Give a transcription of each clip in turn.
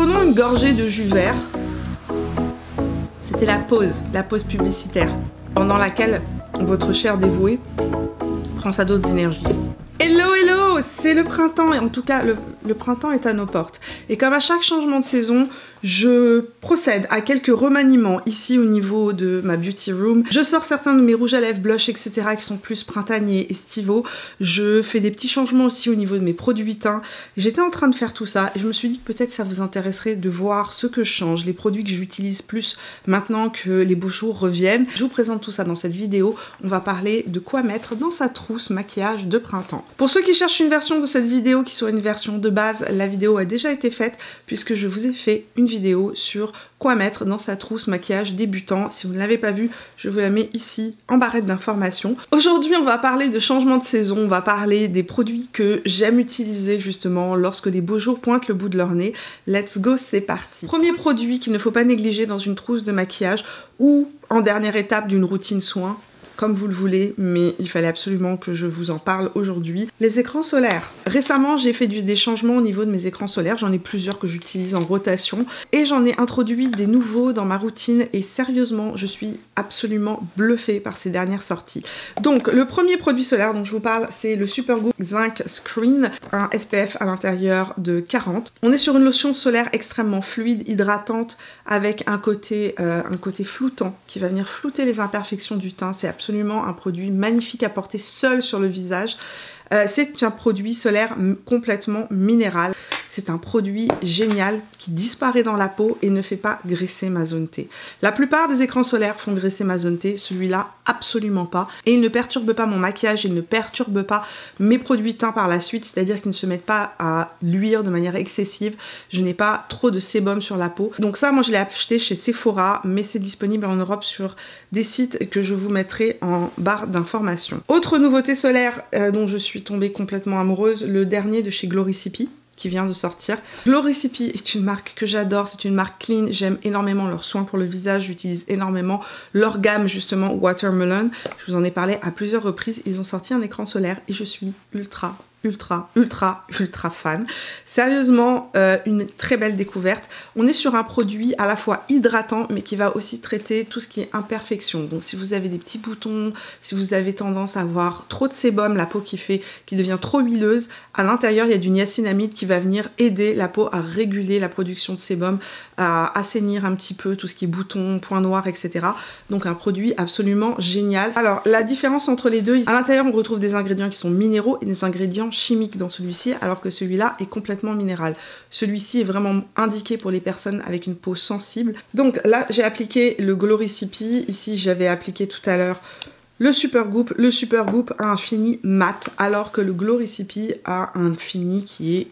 Prenons une gorgée de jus vert. C'était la pause publicitaire, pendant laquelle votre cher dévoué prend sa dose d'énergie. Hello, hello, c'est le printemps, et en tout cas le printemps est à nos portes. Et comme à chaque changement de saison, je procède à quelques remaniements ici au niveau de ma beauty room. Je sors certains de mes rouges à lèvres, blush, etc. qui sont plus printaniers, estivaux. Je fais des petits changements aussi au niveau de mes produits teints. J'étais en train de faire tout ça et je me suis dit que peut-être ça vous intéresserait de voir ce que je change, les produits que j'utilise plus maintenant que les beaux jours reviennent. Je vous présente tout ça dans cette vidéo. On va parler de quoi mettre dans sa trousse maquillage de printemps. Pour ceux qui cherchent une version de cette vidéo qui soit une version de base, la vidéo a déjà été faite puisque je vous ai fait une vidéo sur quoi mettre dans sa trousse maquillage débutant. Si vous ne l'avez pas vue, je vous la mets ici en barrette d'informations. Aujourd'hui, on va parler de changement de saison, on va parler des produits que j'aime utiliser justement lorsque les beaux jours pointent le bout de leur nez. Let's go, c'est parti. Premier produit qu'il ne faut pas négliger dans une trousse de maquillage ou en dernière étape d'une routine soin, comme vous le voulez, mais il fallait absolument que je vous en parle aujourd'hui. Les écrans solaires. Récemment, j'ai fait des changements au niveau de mes écrans solaires. J'en ai plusieurs que j'utilise en rotation et j'en ai introduit des nouveaux dans ma routine et sérieusement, je suis absolument bluffée par ces dernières sorties. Donc, le premier produit solaire dont je vous parle, c'est le Supergoop Zinc Screen, un SPF à l'intérieur de 40. On est sur une lotion solaire extrêmement fluide, hydratante, avec un côté floutant qui va venir flouter les imperfections du teint. C'est absolument un produit magnifique à porter seul sur le visage. C'est un produit solaire complètement minéral. C'est un produit génial qui disparaît dans la peau et ne fait pas graisser ma zone T. La plupart des écrans solaires font graisser ma zone T, celui-là absolument pas. Et il ne perturbe pas mon maquillage, il ne perturbe pas mes produits teints par la suite, c'est-à-dire qu'ils ne se mettent pas à luire de manière excessive. Je n'ai pas trop de sébum sur la peau. Donc ça, moi je l'ai acheté chez Sephora, mais c'est disponible en Europe sur des sites que je vous mettrai en barre d'informations. Autre nouveauté solaire dont je suis tombée complètement amoureuse, le dernier de chez Gloricipy, qui vient de sortir. Gloricipy est une marque que j'adore, c'est une marque clean, j'aime énormément leurs soins pour le visage, j'utilise énormément leur gamme justement Watermelon. Je vous en ai parlé à plusieurs reprises, ils ont sorti un écran solaire et je suis ultra fan. Sérieusement, une très belle découverte. On est sur un produit à la fois hydratant mais qui va aussi traiter tout ce qui est imperfection. Donc si vous avez des petits boutons, si vous avez tendance à avoir trop de sébum, la peau qui devient trop huileuse, à l'intérieur il y a du niacinamide qui va venir aider la peau à réguler la production de sébum, à assainir un petit peu tout ce qui est boutons, points noirs, etc. Donc un produit absolument génial. Alors la différence entre les deux, à l'intérieur on retrouve des ingrédients qui sont minéraux et des ingrédients chimique dans celui-ci alors que celui-là est complètement minéral. Celui-ci est vraiment indiqué pour les personnes avec une peau sensible. Donc là j'ai appliqué le Gloricipy, ici j'avais appliqué tout à l'heure le Supergoop. Le Supergoop a un fini mat alors que le Gloricipy a un fini qui est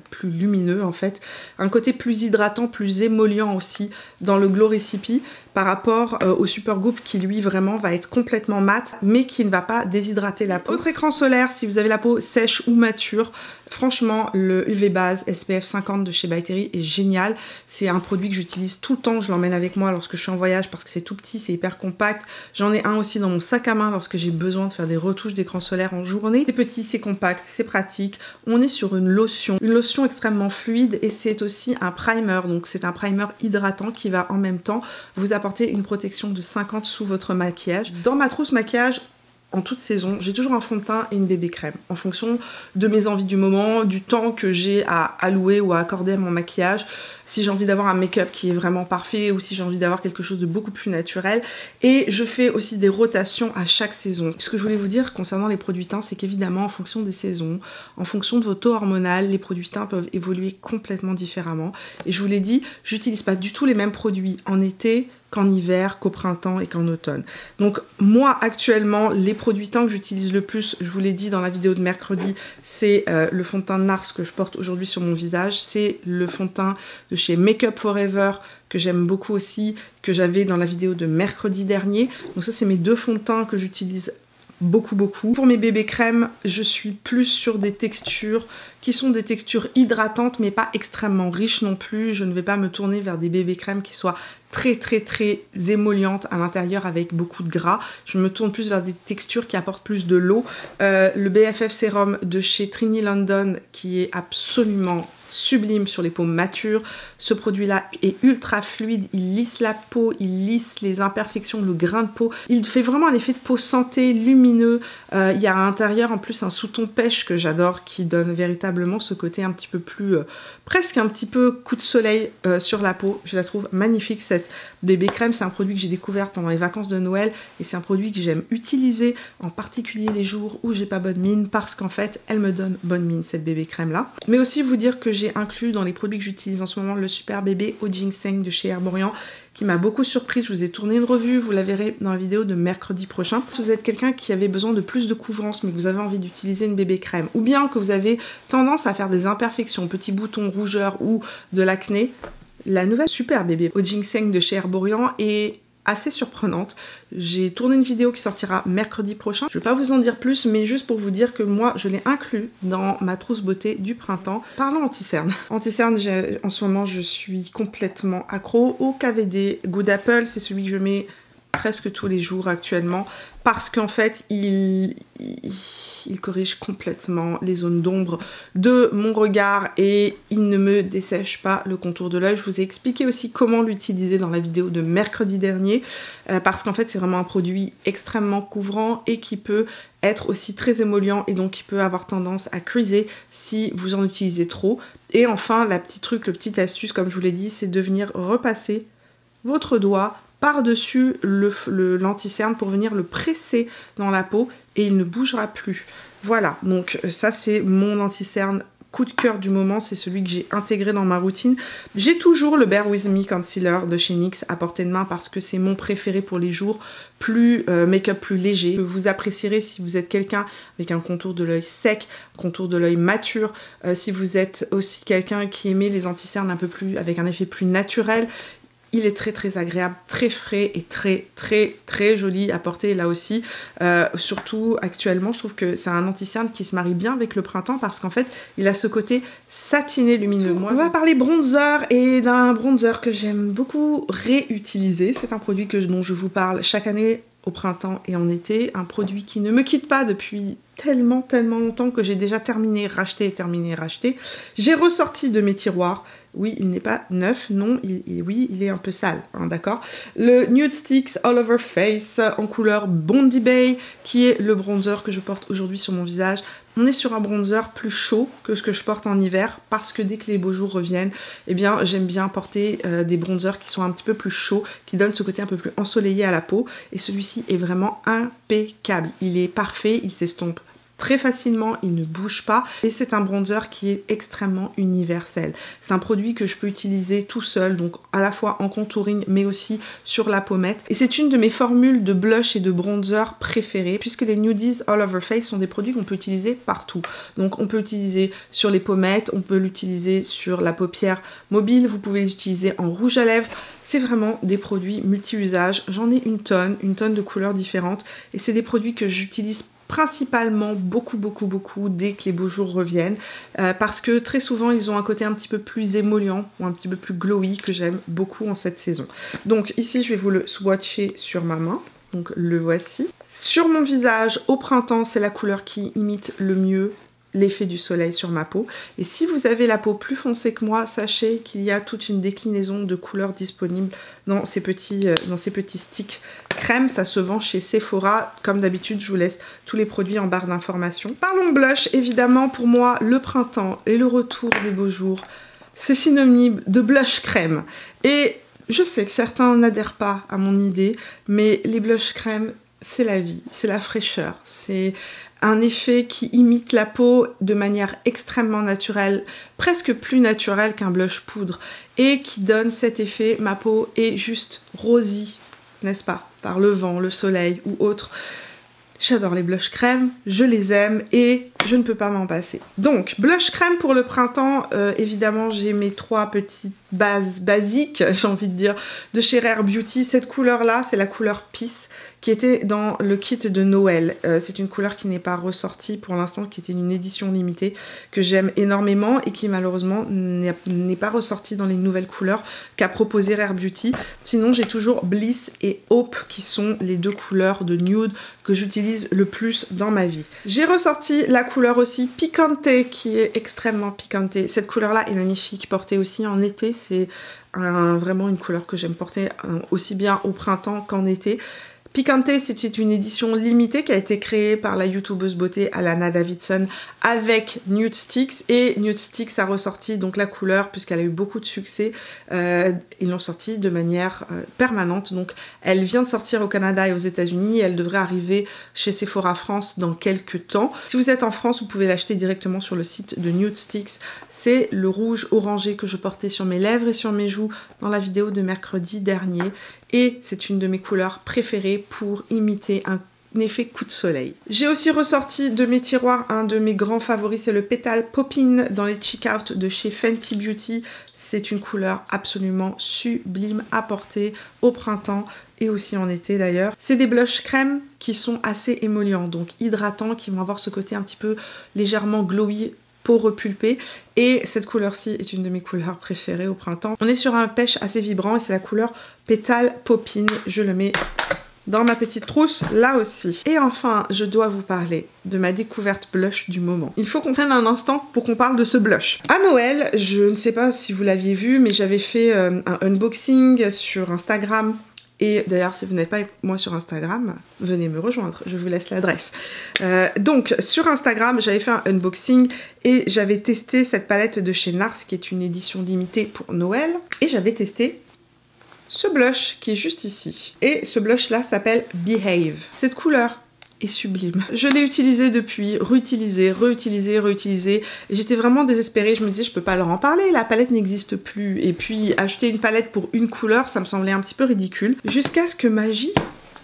plus lumineux en fait. Un côté plus hydratant, plus émollient aussi dans le Gloricipy par rapport au Supergoop qui lui vraiment va être complètement mat mais qui ne va pas déshydrater la peau. Autre écran solaire si vous avez la peau sèche ou mature, franchement le UV Base SPF 50 de chez By Terry est génial. C'est un produit que j'utilise tout le temps, je l'emmène avec moi lorsque je suis en voyage parce que c'est tout petit, c'est hyper compact. J'en ai un aussi dans mon sac à main lorsque j'ai besoin de faire des retouches d'écran solaire en journée. C'est petit, c'est compact, c'est pratique. On est sur une lotion extrêmement fluide et c'est aussi un primer, donc c'est un primer hydratant qui va en même temps vous apporter une protection de 50 sous votre maquillage. Dans ma trousse maquillage, en toute saison, j'ai toujours un fond de teint et une bébé crème en fonction de mes envies du moment, du temps que j'ai à allouer ou à accorder à mon maquillage, si j'ai envie d'avoir un make-up qui est vraiment parfait ou si j'ai envie d'avoir quelque chose de beaucoup plus naturel. Et je fais aussi des rotations à chaque saison. Ce que je voulais vous dire concernant les produits teints, c'est qu'évidemment en fonction des saisons, en fonction de vos taux hormonaux, les produits teints peuvent évoluer complètement différemment. Et je vous l'ai dit, j'utilise pas du tout les mêmes produits en été qu'en hiver, qu'au printemps et qu'en automne. Donc moi actuellement, les produits teints que j'utilise le plus, je vous l'ai dit dans la vidéo de mercredi, c'est le fond de teint NARS que je porte aujourd'hui sur mon visage, c'est le fond de teint de chez Make Up For Ever que j'aime beaucoup aussi, que j'avais dans la vidéo de mercredi dernier. Donc ça c'est mes deux fonds de teint que j'utilise beaucoup. Pour mes bébés crèmes, je suis plus sur des textures qui sont des textures hydratantes mais pas extrêmement riches non plus. Je ne vais pas me tourner vers des bébés crèmes qui soient très émollientes à l'intérieur avec beaucoup de gras. Je me tourne plus vers des textures qui apportent plus de l'eau. Le BFF Sérum de chez Trini London qui est absolument sublime sur les peaux matures. Ce produit-là est ultra fluide, il lisse la peau, il lisse les imperfections, le grain de peau. Il fait vraiment un effet de peau santé, lumineux. Il y a à l'intérieur en plus un sous-ton pêche que j'adore qui donne véritablement ce côté un petit peu plus, presque un petit peu coup de soleil sur la peau. Je la trouve magnifique cette bébé crème. C'est un produit que j'ai découvert pendant les vacances de Noël et c'est un produit que j'aime utiliser, en particulier les jours où j'ai pas bonne mine parce qu'en fait elle me donne bonne mine cette bébé crème là. Mais aussi vous dire que j'ai inclus dans les produits que j'utilise en ce moment le super bébé au ginseng de chez Herborian qui m'a beaucoup surprise. Je vous ai tourné une revue, vous la verrez dans la vidéo de mercredi prochain. Si vous êtes quelqu'un qui avait besoin de plus de couvrance mais que vous avez envie d'utiliser une bébé crème ou bien que vous avez tendance à faire des imperfections, petits boutons, rougeurs ou de l'acné, la nouvelle super bébé au ginseng de chez Herborian est assez surprenante. J'ai tourné une vidéo qui sortira mercredi prochain. Je ne vais pas vous en dire plus, mais juste pour vous dire que moi, je l'ai inclus dans ma trousse beauté du printemps. Parlons anti-cerne. Anti-cerne, en ce moment, je suis complètement accro au KVD Good Apple. C'est celui que je mets presque tous les jours actuellement parce qu'en fait, il corrige complètement les zones d'ombre de mon regard et il ne me dessèche pas le contour de l'œil. Je vous ai expliqué aussi comment l'utiliser dans la vidéo de mercredi dernier parce qu'en fait c'est vraiment un produit extrêmement couvrant et qui peut être aussi très émollient et donc qui peut avoir tendance à creaser si vous en utilisez trop. Et enfin la petite astuce comme je vous l'ai dit, c'est de venir repasser votre doigt par-dessus l'anti-cerne pour venir le presser dans la peau et il ne bougera plus. Voilà, donc ça c'est mon anti-cerne coup de cœur du moment, c'est celui que j'ai intégré dans ma routine. J'ai toujours le Bare With Me Concealer de chez NYX à portée de main parce que c'est mon préféré pour les jours plus make-up plus léger. Vous apprécierez si vous êtes quelqu'un avec un contour de l'œil sec, contour de l'œil mature, si vous êtes aussi quelqu'un qui aimait les anti-cernes un peu plus avec un effet plus naturel. Il est très très agréable, très frais et très joli à porter là aussi. Surtout actuellement, je trouve que c'est un anti-cerne qui se marie bien avec le printemps parce qu'en fait, il a ce côté satiné lumineux. On va parler bronzer et d'un bronzer que j'aime beaucoup réutiliser. C'est un produit dont je vous parle chaque année au printemps et en été. Un produit qui ne me quitte pas depuis tellement longtemps que j'ai déjà terminé, racheté. J'ai ressorti de mes tiroirs. Oui, il n'est pas neuf, non, oui, il est un peu sale, hein, d'accord. Le Nude Sticks All Over Face en couleur Bondi Bay, qui est le bronzer que je porte aujourd'hui sur mon visage. On est sur un bronzer plus chaud que ce que je porte en hiver, parce que dès que les beaux jours reviennent, eh bien, j'aime bien porter des bronzers qui sont un petit peu plus chauds, qui donnent ce côté un peu plus ensoleillé à la peau. Et celui-ci est vraiment impeccable. Il est parfait, il s'estompe très facilement, il ne bouge pas et c'est un bronzer qui est extrêmement universel. C'est un produit que je peux utiliser tout seul, donc à la fois en contouring mais aussi sur la pommette. Et c'est une de mes formules de blush et de bronzer préférées puisque les Nudies All Over Face sont des produits qu'on peut utiliser partout. Donc on peut l'utiliser sur les pommettes, on peut l'utiliser sur la paupière mobile, vous pouvez l'utiliser en rouge à lèvres. C'est vraiment des produits multi-usages. J'en ai une tonne de couleurs différentes et c'est des produits que j'utilise principalement beaucoup dès que les beaux jours reviennent parce que très souvent ils ont un côté un petit peu plus émollient ou un petit peu plus glowy que j'aime beaucoup en cette saison. Donc ici je vais vous le swatcher sur ma main, donc le voici. Sur mon visage au printemps c'est la couleur qui imite le mieux l'effet du soleil sur ma peau. Et si vous avez la peau plus foncée que moi, sachez qu'il y a toute une déclinaison de couleurs disponibles dans ces petits sticks crème. Ça se vend chez Sephora. Comme d'habitude, je vous laisse tous les produits en barre d'informations. Parlons blush. Évidemment, pour moi, le printemps et le retour des beaux jours, c'est synonyme de blush crème. Et je sais que certains n'adhèrent pas à mon idée, mais les blush crème, c'est la vie, c'est la fraîcheur, c'est un effet qui imite la peau de manière extrêmement naturelle, presque plus naturelle qu'un blush poudre, et qui donne cet effet, ma peau est juste rosy, n'est-ce pas, par le vent, le soleil ou autre. J'adore les blush crème, je les aime et je ne peux pas m'en passer. Donc, blush crème pour le printemps, évidemment j'ai mes 3 petites bases basiques, j'ai envie de dire, de chez Rare Beauty. Cette couleur-là, c'est la couleur Peace, qui était dans le kit de Noël. C'est une couleur qui n'est pas ressortie pour l'instant, qui était une édition limitée que j'aime énormément et qui malheureusement n'est pas ressortie dans les nouvelles couleurs qu'a proposé Rare Beauty. Sinon j'ai toujours Bliss et Hope qui sont les deux couleurs de nude que j'utilise le plus dans ma vie. J'ai ressorti la couleur aussi Picante qui est extrêmement piquante. Cette couleur là est magnifique, portée aussi en été, c'est vraiment une couleur que j'aime porter aussi bien au printemps qu'en été. Picante, c'est une édition limitée qui a été créée par la youtubeuse beauté Alana Davidson avec Nude Sticks, et Nude Sticks a ressorti donc la couleur puisqu'elle a eu beaucoup de succès. Ils l'ont sortie de manière permanente, donc elle vient de sortir au Canada et aux États-Unis, elle devrait arriver chez Sephora France dans quelques temps. Si vous êtes en France, vous pouvez l'acheter directement sur le site de Nude Sticks. C'est le rouge orangé que je portais sur mes lèvres et sur mes joues dans la vidéo de mercredi dernier. Et c'est une de mes couleurs préférées pour imiter un effet coup de soleil. J'ai aussi ressorti de mes tiroirs un de mes grands favoris, c'est le Petal Poppin dans les check-out de chez Fenty Beauty. C'est une couleur absolument sublime à porter au printemps et aussi en été d'ailleurs. C'est des blushs crème qui sont assez émollients, donc hydratants, qui vont avoir ce côté un petit peu légèrement glowy, peau repulpée, et cette couleur-ci est une de mes couleurs préférées au printemps. On est sur un pêche assez vibrant et c'est la couleur Petal Poppin. Je le mets dans ma petite trousse là aussi. Et enfin, je dois vous parler de ma découverte blush du moment. Il faut qu'on prenne un instant pour qu'on parle de ce blush. À Noël, je ne sais pas si vous l'aviez vu, mais j'avais fait un unboxing sur Instagram. Et d'ailleurs, si vous n'êtes pas avec moi sur Instagram, venez me rejoindre, je vous laisse l'adresse. Donc, sur Instagram, j'avais fait un unboxing et j'avais testé cette palette de chez NARS, qui est une édition limitée pour Noël. Et j'avais testé ce blush qui est juste ici. Et ce blush-là s'appelle Behave. Cette couleur est sublime. Je l'ai utilisé depuis, réutilisé, réutilisé, réutilisé. J'étais vraiment désespérée, je me disais je peux pas leur en parler, la palette n'existe plus. Et puis acheter une palette pour une couleur, ça me semblait un petit peu ridicule. Jusqu'à ce que magie,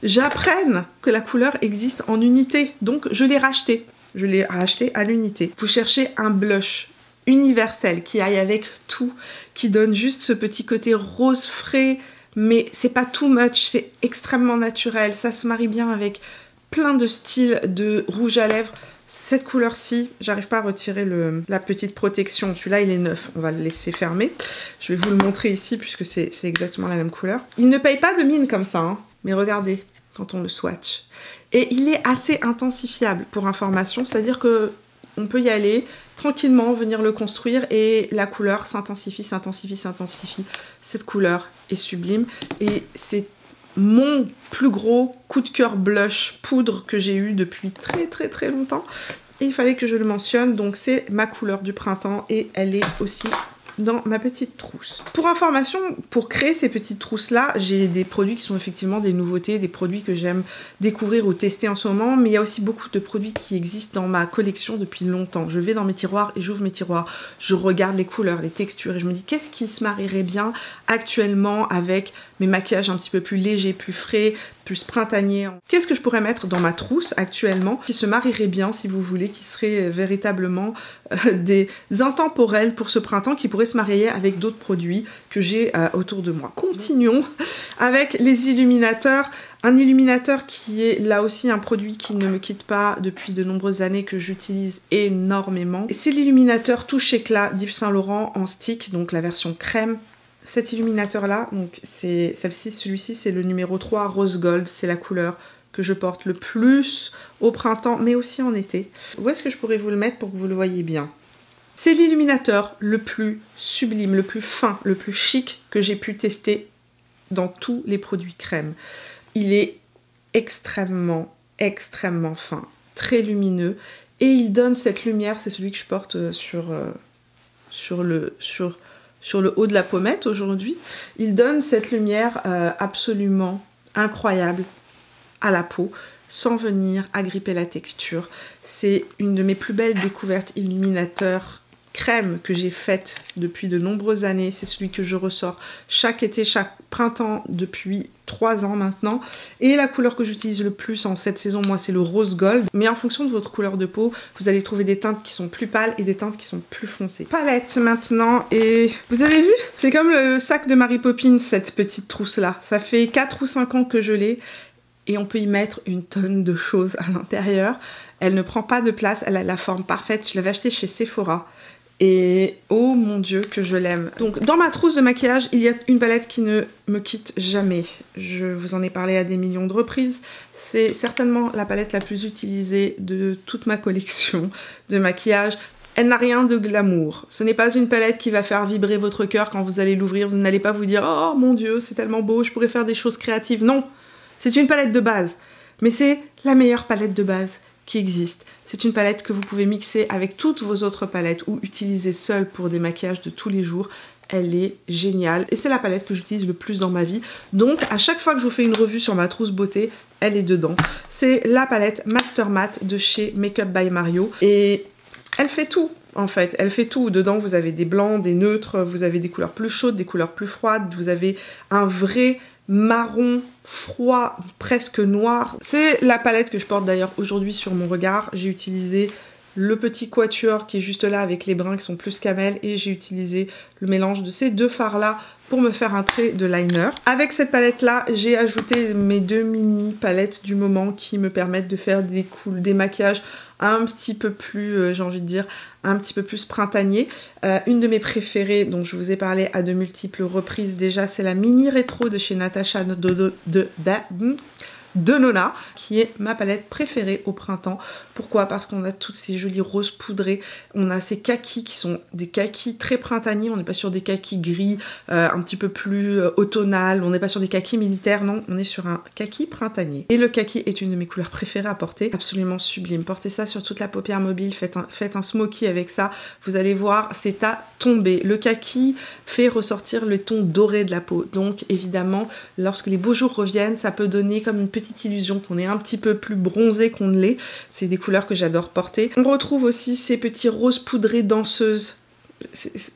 j'apprenne que la couleur existe en unité. Donc je l'ai racheté. Je l'ai racheté à l'unité. Vous cherchez un blush universel qui aille avec tout, qui donne juste ce petit côté rose frais, mais c'est pas too much, c'est extrêmement naturel, ça se marie bien avec plein de styles de rouge à lèvres. Cette couleur-ci, j'arrive pas à retirer la petite protection. Celui-là, il est neuf. On va le laisser fermer. Je vais vous le montrer ici puisque c'est exactement la même couleur. Il ne paye pas de mine comme ça, hein. Mais regardez quand on le swatch. Et il est assez intensifiable pour information, c'est-à-dire que on peut y aller tranquillement, venir le construire et la couleur s'intensifie, s'intensifie, s'intensifie. Cette couleur est sublime et c'est mon plus gros coup de cœur blush poudre que j'ai eu depuis très longtemps. Et il fallait que je le mentionne, donc c'est ma couleur du printemps et elle est aussi dans ma petite trousse. Pour information, pour créer ces petites trousses là, j'ai des produits qui sont effectivement des nouveautés, des produits que j'aime découvrir ou tester en ce moment, mais il y a aussi beaucoup de produits qui existent dans ma collection depuis longtemps. Je vais dans mes tiroirs et j'ouvre mes tiroirs, je regarde les couleurs, les textures et je me dis qu'est-ce qui se marierait bien actuellement avec mes maquillages un petit peu plus légers, plus frais, plus printaniers. Qu'est-ce que je pourrais mettre dans ma trousse actuellement qui se marierait bien, si vous voulez, qui serait véritablement des intemporels pour ce printemps, qui pourrait se marier avec d'autres produits que j'ai autour de moi. Continuons avec les illuminateurs. Un illuminateur qui est là aussi un produit qui ne me quitte pas depuis de nombreuses années, que j'utilise énormément. C'est l'illuminateur Touche Éclat d'Yves Saint Laurent en stick, donc la version crème. Cet illuminateur là, donc c'est celui-ci c'est le numéro 3 Rose Gold, c'est la couleur que je porte le plus au printemps mais aussi en été. Où est-ce que je pourrais vous le mettre pour que vous le voyez bien? C'est l'illuminateur le plus sublime, le plus fin, le plus chic que j'ai pu tester dans tous les produits crème. Il est extrêmement fin, très lumineux et il donne cette lumière, c'est celui que je porte sur le haut de la pommette aujourd'hui. Il donne cette lumière absolument incroyable à la peau sans venir agripper la texture. C'est une de mes plus belles découvertes illuminateurs crème que j'ai faite depuis de nombreuses années. C'est celui que je ressors chaque été, chaque printemps depuis 3 ans maintenant. Et la couleur que j'utilise le plus en cette saison, moi, c'est le rose gold. Mais en fonction de votre couleur de peau, vous allez trouver des teintes qui sont plus pâles et des teintes qui sont plus foncées. Palette maintenant, et vous avez vu? C'est comme le sac de Mary Poppins, cette petite trousse-là. Ça fait 4 ou 5 ans que je l'ai. et on peut y mettre une tonne de choses à l'intérieur. Elle ne prend pas de place, elle a la forme parfaite. Je l'avais achetée chez Sephora. Et oh mon dieu que je l'aime. Donc dans ma trousse de maquillage, il y a une palette qui ne me quitte jamais. Je vous en ai parlé à des millions de reprises. C'est certainement la palette la plus utilisée de toute ma collection de maquillage. Elle n'a rien de glamour. Ce n'est pas une palette qui va faire vibrer votre cœur quand vous allez l'ouvrir. Vous n'allez pas vous dire « Oh mon dieu, c'est tellement beau, je pourrais faire des choses créatives. » Non, c'est une palette de base. Mais c'est la meilleure palette de base qui existe. C'est une palette que vous pouvez mixer avec toutes vos autres palettes ou utiliser seule pour des maquillages de tous les jours. Elle est géniale et c'est la palette que j'utilise le plus dans ma vie. Donc à chaque fois que je vous fais une revue sur ma trousse beauté, elle est dedans. C'est la palette Master Matte de chez Makeup by Mario et elle fait tout. En fait, elle fait tout. Dedans, vous avez des blancs, des neutres, vous avez des couleurs plus chaudes, des couleurs plus froides, vous avez un vrai marron froid, presque noir. C'est la palette que je porte d'ailleurs aujourd'hui sur mon regard. J'ai utilisé le petit quatuor qui est juste là avec les brins qui sont plus camel et j'ai utilisé le mélange de ces deux fards là pour me faire un trait de liner. Avec cette palette là, j'ai ajouté mes deux mini palettes du moment qui me permettent de faire des maquillages un petit peu plus, j'ai envie de dire, un petit peu plus printanier. Une de mes préférées, dont je vous ai parlé à de multiples reprises déjà, c'est la mini rétro de chez Natasha Denona, qui est ma palette préférée au printemps. Pourquoi? Parce qu'on a toutes ces jolies roses poudrées, on a ces kakis qui sont des kakis très printaniers, on n'est pas sur des kakis gris un petit peu plus automnal, on n'est pas sur des kakis militaires, non, on est sur un kaki printanier. Et le kaki est une de mes couleurs préférées à porter, absolument sublime. Portez ça sur toute la paupière mobile, faites un smoky avec ça, vous allez voir, c'est à tomber. Le kaki fait ressortir le ton doré de la peau, donc évidemment, lorsque les beaux jours reviennent, ça peut donner comme une petite illusion qu'on est un petit peu plus bronzé qu'on ne l'est. C'est des couleurs que j'adore porter. On retrouve aussi ces petits roses poudrés danseuses.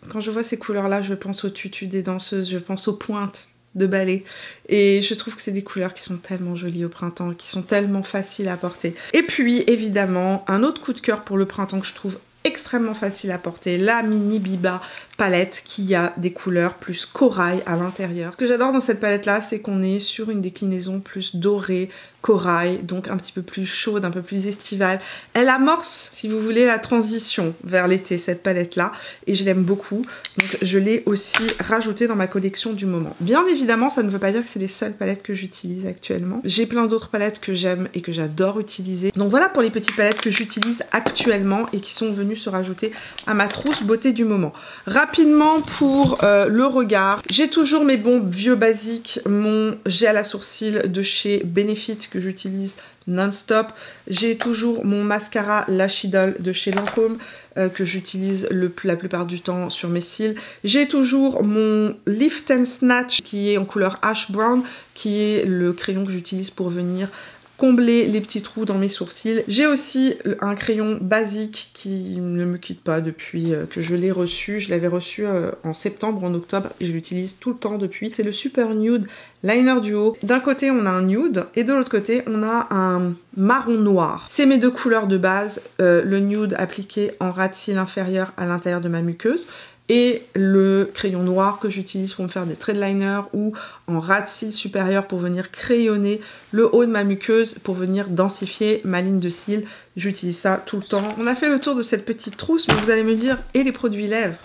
Quand je vois ces couleurs là, je pense au tutu des danseuses, je pense aux pointes de ballet et je trouve que c'est des couleurs qui sont tellement jolies au printemps, qui sont tellement faciles à porter. Et puis évidemment un autre coup de cœur pour le printemps que je trouve extrêmement facile à porter, la mini Biba palette qui a des couleurs plus corail à l'intérieur. Ce que j'adore dans cette palette là, c'est qu'on est sur une déclinaison plus dorée, corail, donc un petit peu plus chaude, un peu plus estivale. Elle amorce, si vous voulez, la transition vers l'été, cette palette là, et je l'aime beaucoup, donc je l'ai aussi rajoutée dans ma collection du moment. Bien évidemment, ça ne veut pas dire que c'est les seules palettes que j'utilise actuellement. J'ai plein d'autres palettes que j'aime et que j'adore utiliser. Donc voilà pour les petites palettes que j'utilise actuellement et qui sont venues se rajouter à ma trousse beauté du moment. Rapidement pour le regard, j'ai toujours mes bons vieux basiques, mon gel à sourcils de chez Benefit que j'utilise non-stop. J'ai toujours mon mascara Lash Idol de chez Lancôme que j'utilise la plupart du temps sur mes cils. J'ai toujours mon Lift and Snatch qui est en couleur Ash Brown, qui est le crayon que j'utilise pour venir combler les petits trous dans mes sourcils. J'ai aussi un crayon basique qui ne me quitte pas depuis que je l'ai reçu. Je l'avais reçu en septembre, en octobre et je l'utilise tout le temps depuis. C'est le Super Nude Liner Duo. D'un côté on a un nude et de l'autre côté on a un marron noir. C'est mes deux couleurs de base, le nude appliqué en ras de cils inférieur à l'intérieur de ma muqueuse et le crayon noir que j'utilise pour me faire des traits de liner ou en ras de cils supérieur pour venir crayonner le haut de ma muqueuse pour venir densifier ma ligne de cils. J'utilise ça tout le temps. On a fait le tour de cette petite trousse, mais vous allez me dire, et les produits lèvres?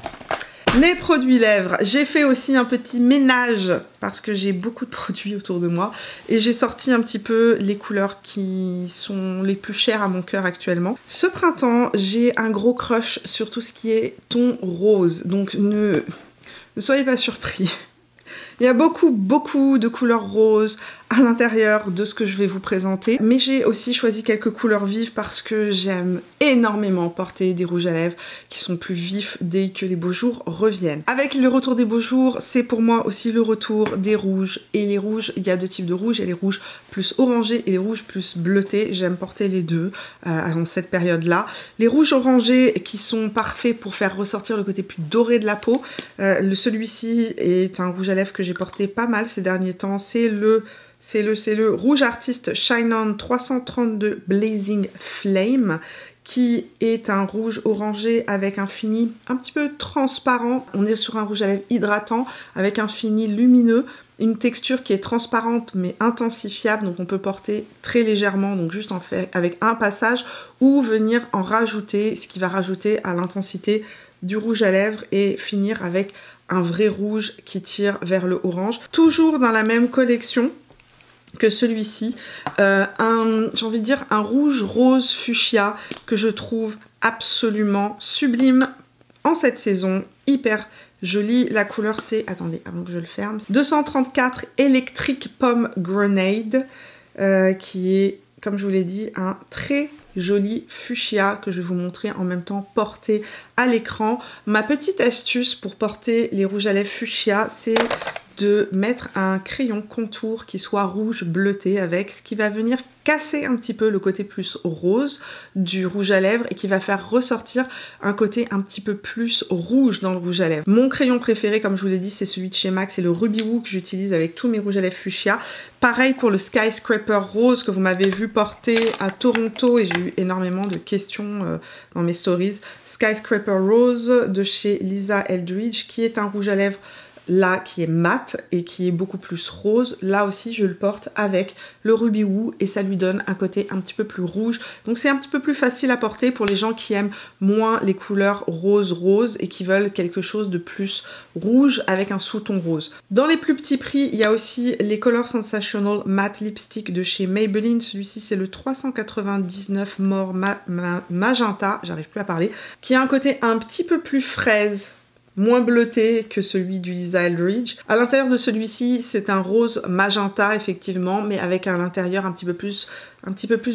Les produits lèvres, j'ai fait aussi un petit ménage parce que j'ai beaucoup de produits autour de moi et j'ai sorti un petit peu les couleurs qui sont les plus chères à mon cœur actuellement. Ce printemps, j'ai un gros crush sur tout ce qui est ton rose, donc ne soyez pas surpris. Il y a beaucoup de couleurs roses à l'intérieur de ce que je vais vous présenter. Mais j'ai aussi choisi quelques couleurs vives parce que j'aime énormément porter des rouges à lèvres qui sont plus vifs dès que les beaux jours reviennent. Avec le retour des beaux jours, c'est pour moi aussi le retour des rouges. Et les rouges, il y a deux types de rouges. Il y a les rouges plus orangés et les rouges plus bleutés. J'aime porter les deux en cette période-là. Les rouges orangés qui sont parfaits pour faire ressortir le côté plus doré de la peau. Celui-ci est un rouge à lèvres que j'ai porté pas mal ces derniers temps. C'est le Rouge Artiste Shine On 332 Blazing Flame qui est un rouge orangé avec un fini un petit peu transparent. On est sur un rouge à lèvres hydratant avec un fini lumineux, une texture qui est transparente mais intensifiable, donc on peut porter très légèrement, donc juste en fait avec un passage, ou venir en rajouter, ce qui va rajouter à l'intensité du rouge à lèvres et finir avec un vrai rouge qui tire vers le orange. Toujours dans la même collection que celui-ci, j'ai envie de dire un rouge rose fuchsia que je trouve absolument sublime en cette saison, hyper joli. La couleur c'est, attendez avant que je le ferme, 234 Electric Pomme Grenade, qui est, comme je vous l'ai dit, un très joli fuchsia que je vais vous montrer en même temps porté à l'écran. Ma petite astuce pour porter les rouges à lèvres fuchsia, c'est de mettre un crayon contour qui soit rouge bleuté avec, ce qui va venir casser un petit peu le côté plus rose du rouge à lèvres et qui va faire ressortir un côté un petit peu plus rouge dans le rouge à lèvres. Mon crayon préféré, comme je vous l'ai dit, c'est celui de chez MAC, c'est le Ruby Woo que j'utilise avec tous mes rouges à lèvres fuchsia. Pareil pour le Skyscraper Rose que vous m'avez vu porter à Toronto et j'ai eu énormément de questions dans mes stories. Skyscraper Rose de chez Lisa Eldridge, qui est un rouge à lèvres là qui est mat et qui est beaucoup plus rose. Là aussi je le porte avec le Ruby Woo et ça lui donne un côté un petit peu plus rouge, donc c'est un petit peu plus facile à porter pour les gens qui aiment moins les couleurs rose et qui veulent quelque chose de plus rouge avec un sous-ton rose. Dans les plus petits prix, il y a aussi les Color Sensational Matte Lipstick de chez Maybelline. Celui-ci c'est le 399 More Magenta, j'arrive plus à parler, qui a un côté un petit peu plus fraise, moins bleuté que celui du Lisa Eldridge. À l'intérieur de celui-ci, c'est un rose magenta effectivement, mais avec à l'intérieur un petit peu plus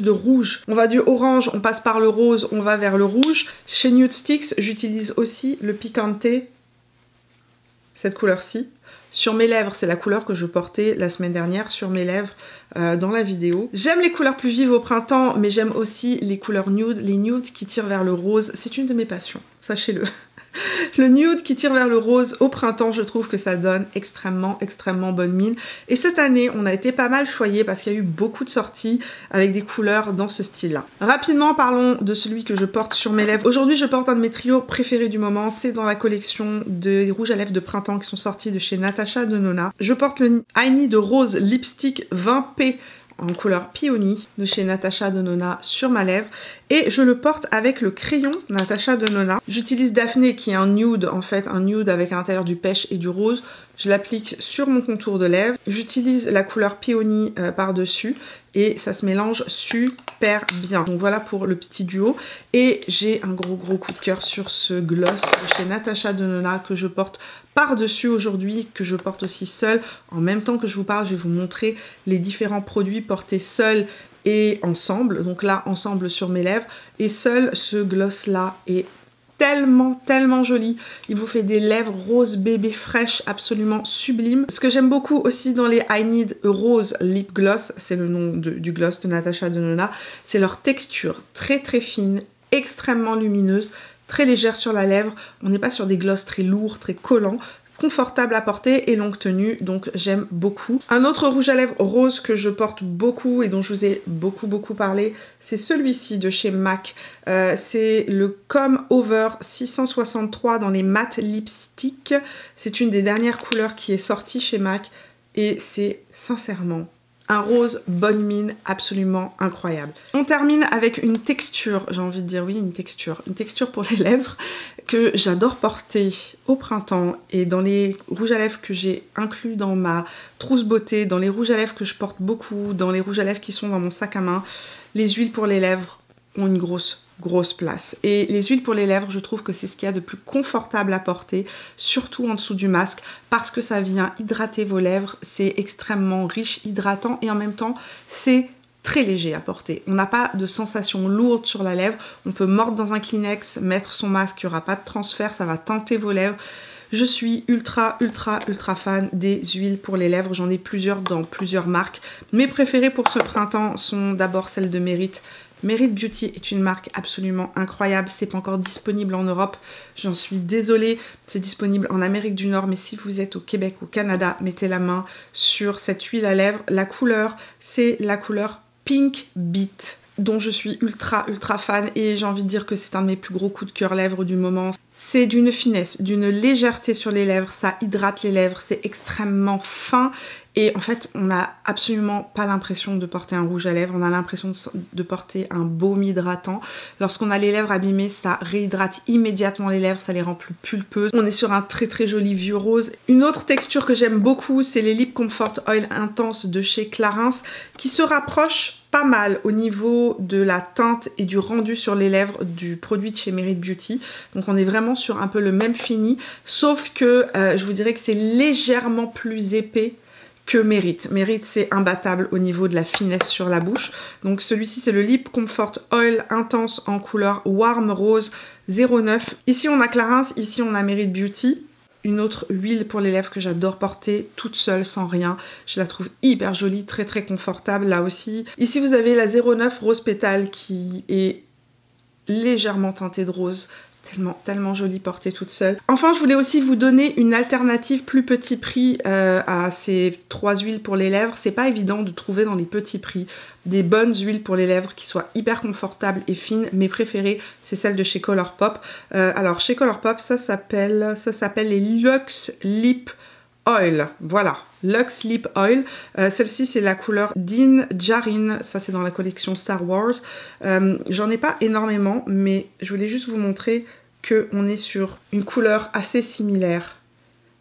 de rouge. On va du orange, on passe par le rose, on va vers le rouge. Chez Nude Sticks, j'utilise aussi le Picante, cette couleur-ci. Sur mes lèvres, c'est la couleur que je portais la semaine dernière sur mes lèvres dans la vidéo. J'aime les couleurs plus vives au printemps, mais j'aime aussi les couleurs nude, les nudes qui tirent vers le rose. C'est une de mes passions, sachez-le. Le nude qui tire vers le rose au printemps, je trouve que ça donne extrêmement bonne mine. Et cette année, on a été pas mal choyés parce qu'il y a eu beaucoup de sorties avec des couleurs dans ce style-là. Rapidement, parlons de celui que je porte sur mes lèvres. Aujourd'hui, je porte un de mes trios préférés du moment. C'est dans la collection des rouges à lèvres de printemps qui sont sortis de chez Natasha Denona. Je porte le I Need Rose Lipstick 20P en couleur Peony de chez Natasha Denona sur ma lèvre et je le porte avec le crayon Natasha Denona. J'utilise Daphné qui est un nude en fait, un nude avec à l'intérieur du pêche et du rose. Je l'applique sur mon contour de lèvres. J'utilise la couleur Peony par-dessus et ça se mélange super bien. Donc voilà pour le petit duo. Et j'ai un gros coup de cœur sur ce gloss de chez Natasha Denona que je porte par-dessus aujourd'hui, que je porte aussi seule. En même temps que je vous parle, je vais vous montrer les différents produits portés seuls et ensemble. Donc là, ensemble sur mes lèvres. Et seul, ce gloss-là est tellement joli. Il vous fait des lèvres rose bébé fraîches absolument sublimes. Ce que j'aime beaucoup aussi dans les I Need Rose Lip Gloss, c'est le nom du gloss de Natasha Denona, c'est leur texture très fine, extrêmement lumineuse, très légère sur la lèvre. On n'est pas sur des gloss très lourds, très collants, confortable à porter et longue tenue, donc j'aime beaucoup. Un autre rouge à lèvres rose que je porte beaucoup et dont je vous ai beaucoup parlé, c'est celui-ci de chez MAC. C'est le Come Over 663 dans les matte lipstick. C'est une des dernières couleurs qui est sortie chez MAC et c'est sincèrement un rose bonne mine absolument incroyable. On termine avec une texture, j'ai envie de dire oui, une texture pour les lèvres que j'adore porter au printemps et dans les rouges à lèvres que j'ai inclus dans ma trousse beauté, dans les rouges à lèvres que je porte beaucoup, dans les rouges à lèvres qui sont dans mon sac à main, les huiles pour les lèvres ont une grosse place. Et les huiles pour les lèvres, je trouve que c'est ce qu'il y a de plus confortable à porter, surtout en dessous du masque, parce que ça vient hydrater vos lèvres, c'est extrêmement riche, hydratant, et en même temps, c'est très léger à porter. On n'a pas de sensation lourde sur la lèvre, on peut mordre dans un Kleenex, mettre son masque, il n'y aura pas de transfert, ça va teinter vos lèvres. Je suis ultra fan des huiles pour les lèvres, j'en ai plusieurs dans plusieurs marques. Mes préférées pour ce printemps sont d'abord celles de Merit. Merit Beauty est une marque absolument incroyable, c'est pas encore disponible en Europe, j'en suis désolée, c'est disponible en Amérique du Nord, mais si vous êtes au Québec, au Canada, mettez la main sur cette huile à lèvres. La couleur, c'est la couleur Pink Beat dont je suis ultra fan et j'ai envie de dire que c'est un de mes plus gros coups de cœur lèvres du moment. C'est d'une finesse, d'une légèreté sur les lèvres, ça hydrate les lèvres, c'est extrêmement fin et en fait on n'a absolument pas l'impression de porter un rouge à lèvres, on a l'impression de porter un baume hydratant. Lorsqu'on a les lèvres abîmées, ça réhydrate immédiatement les lèvres, ça les rend plus pulpeuses. On est sur un très joli vieux rose. Une autre texture que j'aime beaucoup, c'est les Lip Comfort Oil Intense de chez Clarins qui se rapprochent pas mal au niveau de la teinte et du rendu sur les lèvres du produit de chez Merit Beauty. Donc on est vraiment sur un peu le même fini, sauf que je vous dirais que c'est légèrement plus épais que Merit. Merit c'est imbattable au niveau de la finesse sur la bouche. Donc celui-ci c'est le Lip Comfort Oil Intense en couleur Warm Rose 09. Ici on a Clarins, ici on a Merit Beauty. Une autre huile pour les lèvres que j'adore porter toute seule sans rien. Je la trouve hyper jolie, très confortable là aussi. Ici vous avez la 09 Rose Pétale qui est légèrement teintée de rose. Tellement jolie portée toute seule. Enfin, je voulais aussi vous donner une alternative plus petit prix à ces 3 huiles pour les lèvres. C'est pas évident de trouver dans les petits prix des bonnes huiles pour les lèvres qui soient hyper confortables et fines. Mes préférées, c'est celles de chez Colourpop. Alors chez Colourpop, ça s'appelle les Luxe Lip Oil. Voilà. Luxe Lip Oil, celle-ci c'est la couleur Din Djarin, ça c'est dans la collection Star Wars. J'en ai pas énormément, mais je voulais juste vous montrer qu'on est sur une couleur assez similaire.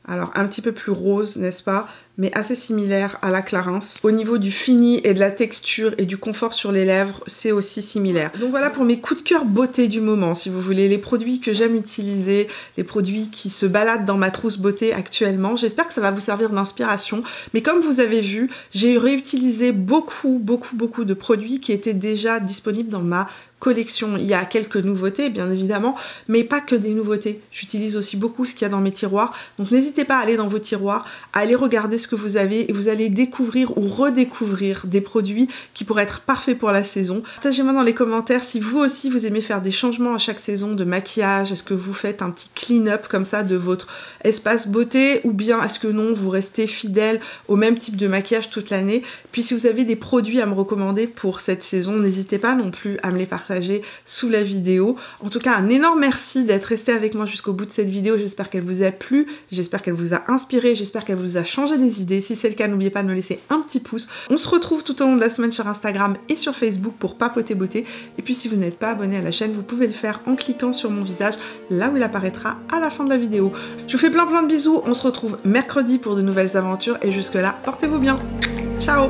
Alors un petit peu plus rose, n'est-ce pas? Mais assez similaire à la Clarins. Au niveau du fini et de la texture et du confort sur les lèvres, c'est aussi similaire. Donc voilà pour mes coups de cœur beauté du moment, si vous voulez, les produits que j'aime utiliser, les produits qui se baladent dans ma trousse beauté actuellement. J'espère que ça va vous servir d'inspiration. Mais comme vous avez vu, j'ai réutilisé beaucoup de produits qui étaient déjà disponibles dans ma collection. Il y a quelques nouveautés bien évidemment, mais pas que des nouveautés. J'utilise aussi beaucoup ce qu'il y a dans mes tiroirs. Donc n'hésitez pas à aller dans vos tiroirs, à aller regarder ce que vous avez et vous allez découvrir ou redécouvrir des produits qui pourraient être parfaits pour la saison. Partagez-moi dans les commentaires si vous aussi vous aimez faire des changements à chaque saison de maquillage. Est-ce que vous faites un petit clean-up comme ça de votre espace beauté ou bien est-ce que non, vous restez fidèle au même type de maquillage toute l'année? Puis si vous avez des produits à me recommander pour cette saison, n'hésitez pas non plus à me les partager sous la vidéo. En tout cas, un énorme merci d'être resté avec moi jusqu'au bout de cette vidéo. J'espère qu'elle vous a plu, j'espère qu'elle vous a inspiré, j'espère qu'elle vous a changé des idées. Si c'est le cas, n'oubliez pas de me laisser un petit pouce. On se retrouve tout au long de la semaine sur Instagram et sur Facebook pour papoter beauté. Et puis si vous n'êtes pas abonné à la chaîne, vous pouvez le faire en cliquant sur mon visage, là où il apparaîtra à la fin de la vidéo. Je vous fais plein de bisous, on se retrouve mercredi pour de nouvelles aventures et jusque là, portez-vous bien. Ciao!